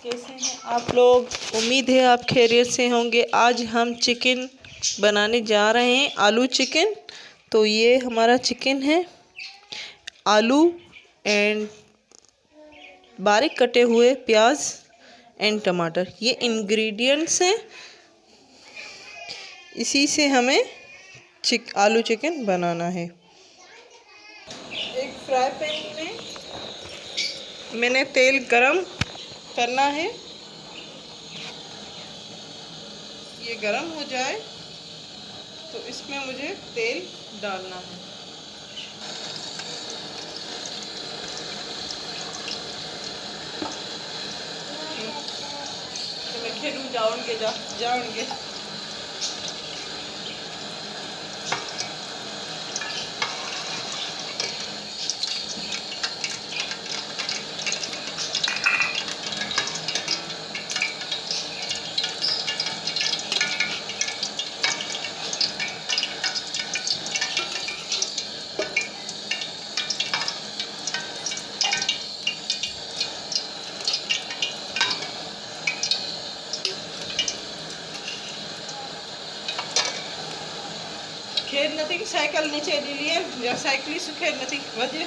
कैसे हैं आप लोग। उम्मीद है आप खैरियत से होंगे। आज हम चिकन बनाने जा रहे हैं, आलू चिकन। तो ये हमारा चिकन है, आलू एंड बारीक कटे हुए प्याज एंड टमाटर, ये इंग्रेडिएंट्स हैं। इसी से हमें आलू चिकन बनाना है। एक फ्राई पैन में मैंने तेल गरम करना है। ये गरम हो जाए तो इसमें मुझे तेल डालना है। तो मैं खेलूँ जाऊंगे। ખેર નથી કે સાયકલ નીચે લીએ સાયકલિસ્ટ ખેર નથી વધે।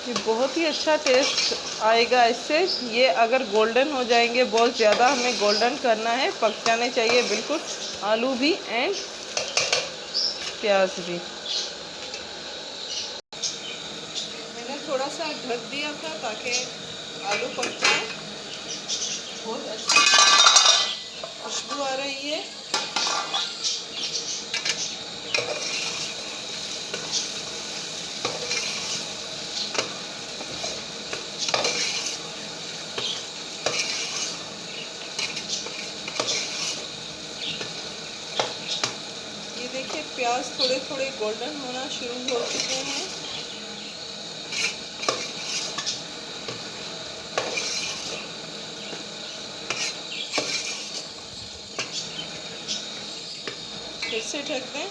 ये बहुत ही अच्छा टेस्ट आएगा इससे। ये अगर गोल्डन हो जाएंगे, बहुत ज़्यादा हमें गोल्डन करना है, पक जाने चाहिए बिल्कुल आलू भी एंड प्याज भी। मैंने थोड़ा सा ढक दिया था ताकि आलू पक जाए। बहुत अच्छी खुशबू आ रही है। देखिए प्याज थोड़े थोड़े गोल्डन होना शुरू हो चुके हैं। फिर से ढक दें।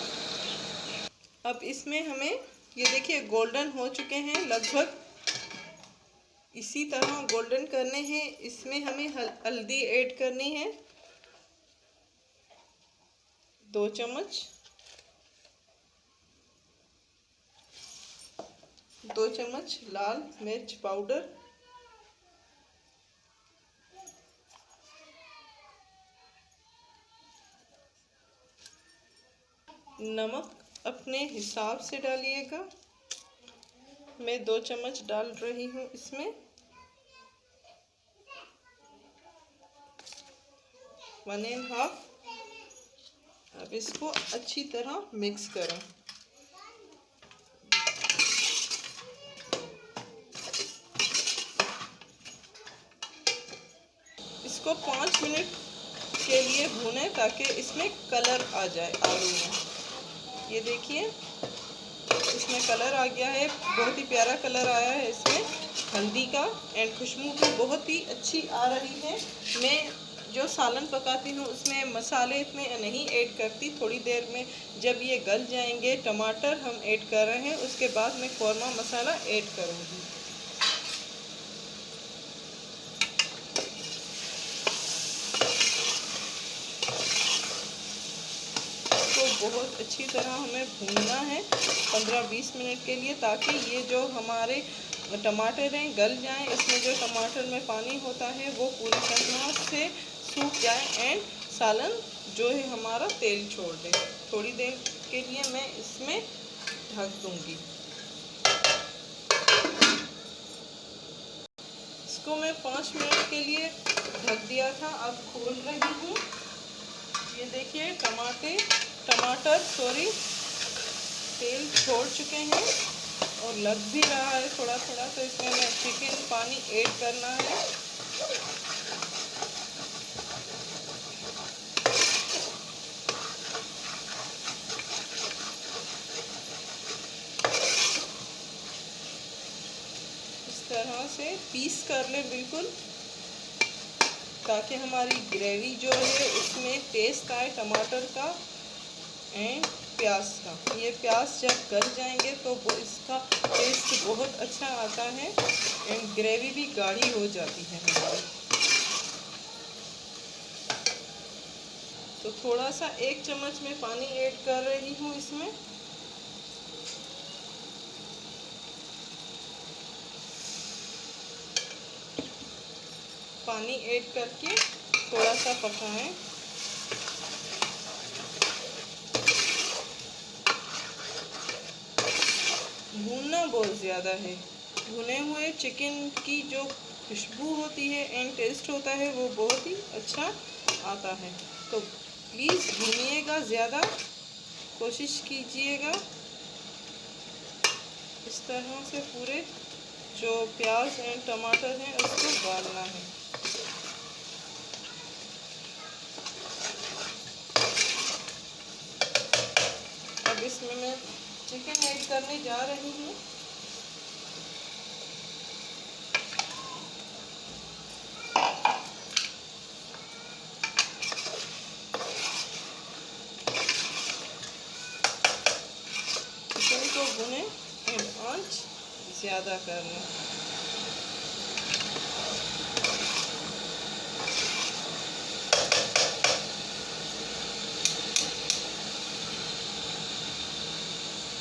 अब इसमें हमें ये देखिए गोल्डन हो चुके हैं लगभग। इसी तरह गोल्डन करने हैं। इसमें हमें हल्दी ऐड करनी है 2 चम्मच, 2 चम्मच लाल मिर्च पाउडर, नमक अपने हिसाब से डालिएगा। मैं 2 चम्मच डाल रही हूँ इसमें। 1.5। अब इसको अच्छी तरह मिक्स करें। इसको 5 मिनट के लिए भूनें ताकि इसमें कलर आ जाए आलू में। ये देखिए इसमें कलर आ गया है, बहुत ही प्यारा कलर आया है इसमें हल्दी का, एंड खुशबू भी बहुत ही अच्छी आ रही है। मैं जो सालन पकाती हूँ उसमें मसाले इतने नहीं ऐड करती। थोड़ी देर में जब ये गल जाएंगे, टमाटर हम ऐड कर रहे हैं, उसके बाद मैं कौरमा मसाला ऐड करूँगी। बहुत अच्छी तरह हमें भूनना है 15-20 मिनट के लिए, ताकि ये जो हमारे टमाटर हैं गल जाएं। इसमें जो टमाटर में पानी होता है वो पूरी तरह से सूख जाए एंड सालन जो है हमारा तेल छोड़ दे। थोड़ी देर के लिए मैं इसमें ढक दूंगी। इसको मैं 5 मिनट के लिए ढक दिया था, अब खोल रही हूँ। ये देखिए टमाटर तेल छोड़ चुके हैं और लग भी रहा है थोड़ा थोड़ा। तो इसमें मैं चिकन पानी ऐड करना है। इस तरह से पीस कर ले बिल्कुल, ताकि हमारी ग्रेवी जो है उसमें टेस्ट आए टमाटर का एंड प्याज का। ये प्याज जब गल जाएंगे तो वो इसका टेस्ट बहुत अच्छा आता है एंड ग्रेवी भी गाढ़ी हो जाती है हमारी। तो थोड़ा सा 1 चम्मच में पानी ऐड कर रही हूँ इसमें। पानी ऐड करके थोड़ा सा पकाएं। भूनना बहुत ज़्यादा है। भुने हुए चिकन की जो खुशबू होती है एंड टेस्ट होता है वो बहुत ही अच्छा आता है। तो प्लीज़ भूनिएगा, ज़्यादा कोशिश कीजिएगा। इस तरह से पूरे जो प्याज एंड टमाटर हैं उसको गालना है। अब इसमें मैं चिकन ऐड करने जा रही हूँ। चिकन को भुने एंड आंच ज़्यादा करना।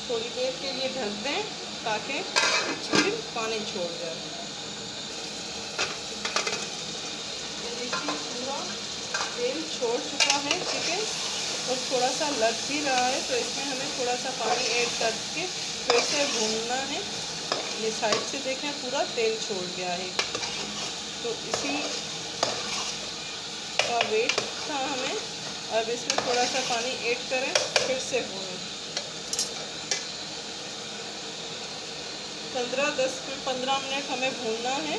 थोड़ी देर के लिए ढक दें ताकि चिकन पानी छोड़ जाए। देखिए पूरा तेल छोड़ चुका है चिकन और थोड़ा सा लग भी रहा है, तो इसमें हमें थोड़ा सा पानी ऐड करके फिर से भूनना है। ये साइड से देखें पूरा तेल छोड़ गया है, तो इसी का वेट था हमें। अब इसमें थोड़ा सा पानी ऐड करें, फिर से भूनें। 15 मिनट हमें भूनना है।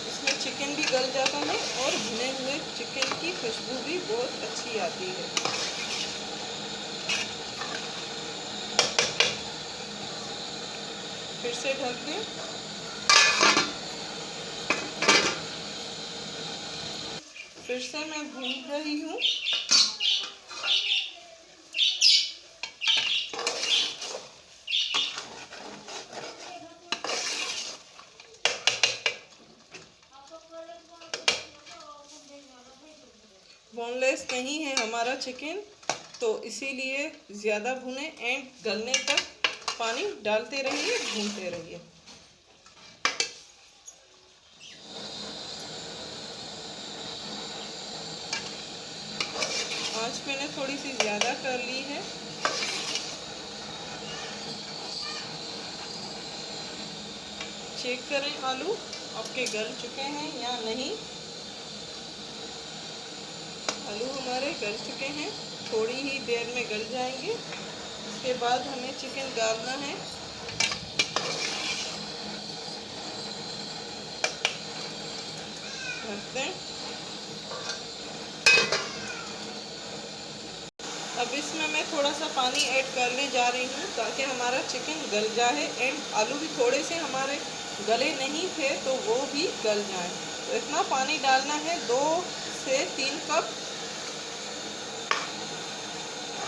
इसमें चिकन भी गल जाता है और भुने हुए चिकन की खुशबू भी बहुत अच्छी आती है। फिर से ढक दें। फिर से मैं भून रही हूँ। बोनलेस नहीं है हमारा चिकन, तो इसीलिए ज़्यादा भुने एंड गलने तक पानी डालते रहिए, भूनते रहिए। आंच मैंने थोड़ी सी ज़्यादा कर ली है। चेक करें आलू आपके गल चुके हैं या नहीं। आलू हमारे गल चुके हैं, थोड़ी ही देर में गल जाएंगे। उसके बाद हमें चिकन डालना है। ढक दें। अब इसमें मैं थोड़ा सा पानी ऐड करने जा रही हूँ ताकि हमारा चिकन गल जाए एंड आलू भी थोड़े से हमारे गले नहीं थे तो वो भी गल जाए। तो इतना पानी डालना है, 2 से 3 कप,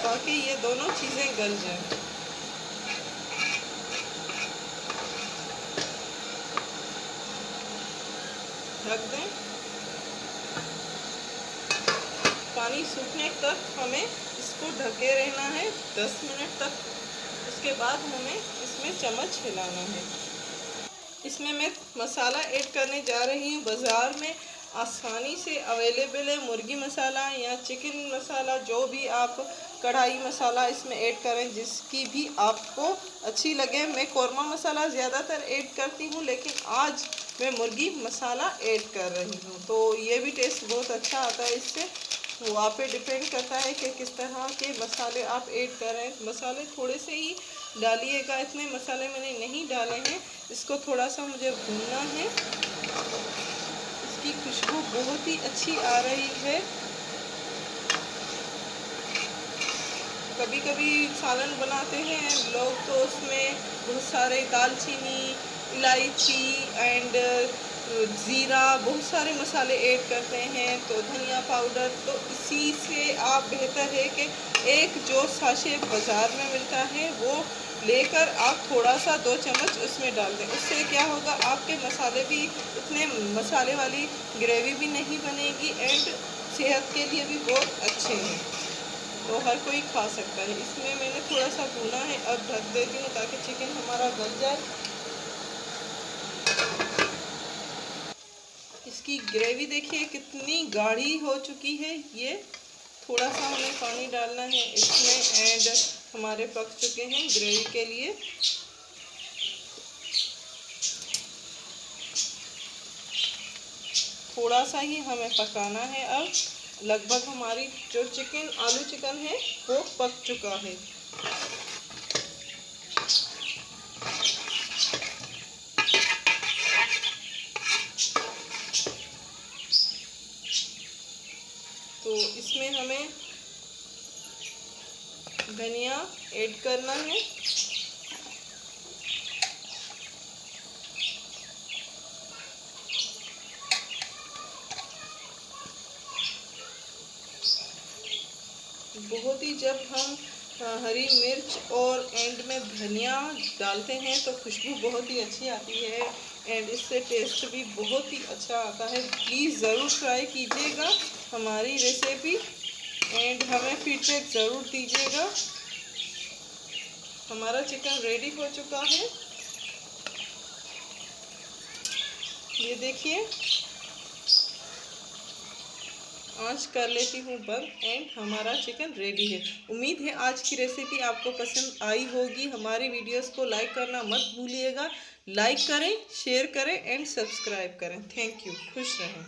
ताकि ये दोनों चीज़ें गल जाएं। ढक दें। पानी सूखने तक हमें इसको ढके रहना है 10 मिनट तक। उसके बाद हमें इसमें चम्मच हिलाना है। इसमें मैं मसाला ऐड करने जा रही हूँ। बाज़ार में आसानी से अवेलेबल है मुर्गी मसाला या चिकन मसाला, जो भी आप कढ़ाई मसाला इसमें ऐड करें जिसकी भी आपको अच्छी लगे। मैं कौरमा मसाला ज़्यादातर ऐड करती हूँ, लेकिन आज मैं मुर्गी मसाला ऐड कर रही हूँ, तो ये भी टेस्ट बहुत अच्छा आता है इससे। वो आप पे डिपेंड करता है कि किस तरह के मसाले आप ऐड कर रहे हैं। मसाले थोड़े से ही डालिएगा, इतने मसाले मैंने नहीं डाले हैं। इसको थोड़ा सा मुझे भूनना है। इसकी खुशबू बहुत ही अच्छी आ रही है। कभी कभी सालन बनाते हैं लोग तो उसमें बहुत सारे दालचीनी, इलायची एंड ज़ीरा, बहुत सारे मसाले ऐड करते हैं, तो धनिया पाउडर। तो इसी से आप बेहतर है कि एक जो साशे बाज़ार में मिलता है वो लेकर आप थोड़ा सा 2 चम्मच उसमें डाल दें। उससे क्या होगा, आपके मसाले भी इतने मसाले वाली ग्रेवी भी नहीं बनेगी एंड सेहत के लिए भी बहुत अच्छे हैं, तो हर कोई खा सकता है। इसमें मैंने थोड़ा सा भुना है, अब ढक देती हूँ ताकि चिकन हमारा गल जाए। इसकी ग्रेवी देखिए कितनी गाढ़ी हो चुकी है। ये थोड़ा सा हमें पानी डालना है इसमें एंड हमारे पक चुके हैं ग्रेवी के लिए। थोड़ा सा ही हमें पकाना है। अब लगभग हमारी जो आलू चिकन है वो पक चुका है। तो इसमें हमें धनिया ऐड करना है। बहुत ही जब हम हरी मिर्च और एंड में धनिया डालते हैं तो खुशबू बहुत ही अच्छी आती है एंड इससे टेस्ट भी बहुत ही अच्छा आता है। प्लीज़ ज़रूर ट्राई कीजिएगा हमारी रेसिपी एंड हमें फीडबैक ज़रूर दीजिएगा। हमारा चिकन रेडी हो चुका है, ये देखिए। आँच कर लेती हूँ बंद एंड हमारा चिकन रेडी है। उम्मीद है आज की रेसिपी आपको पसंद आई होगी। हमारी वीडियोस को लाइक करना मत भूलिएगा। लाइक करें, शेयर करें एंड सब्सक्राइब करें। Thank you. खुश रहें।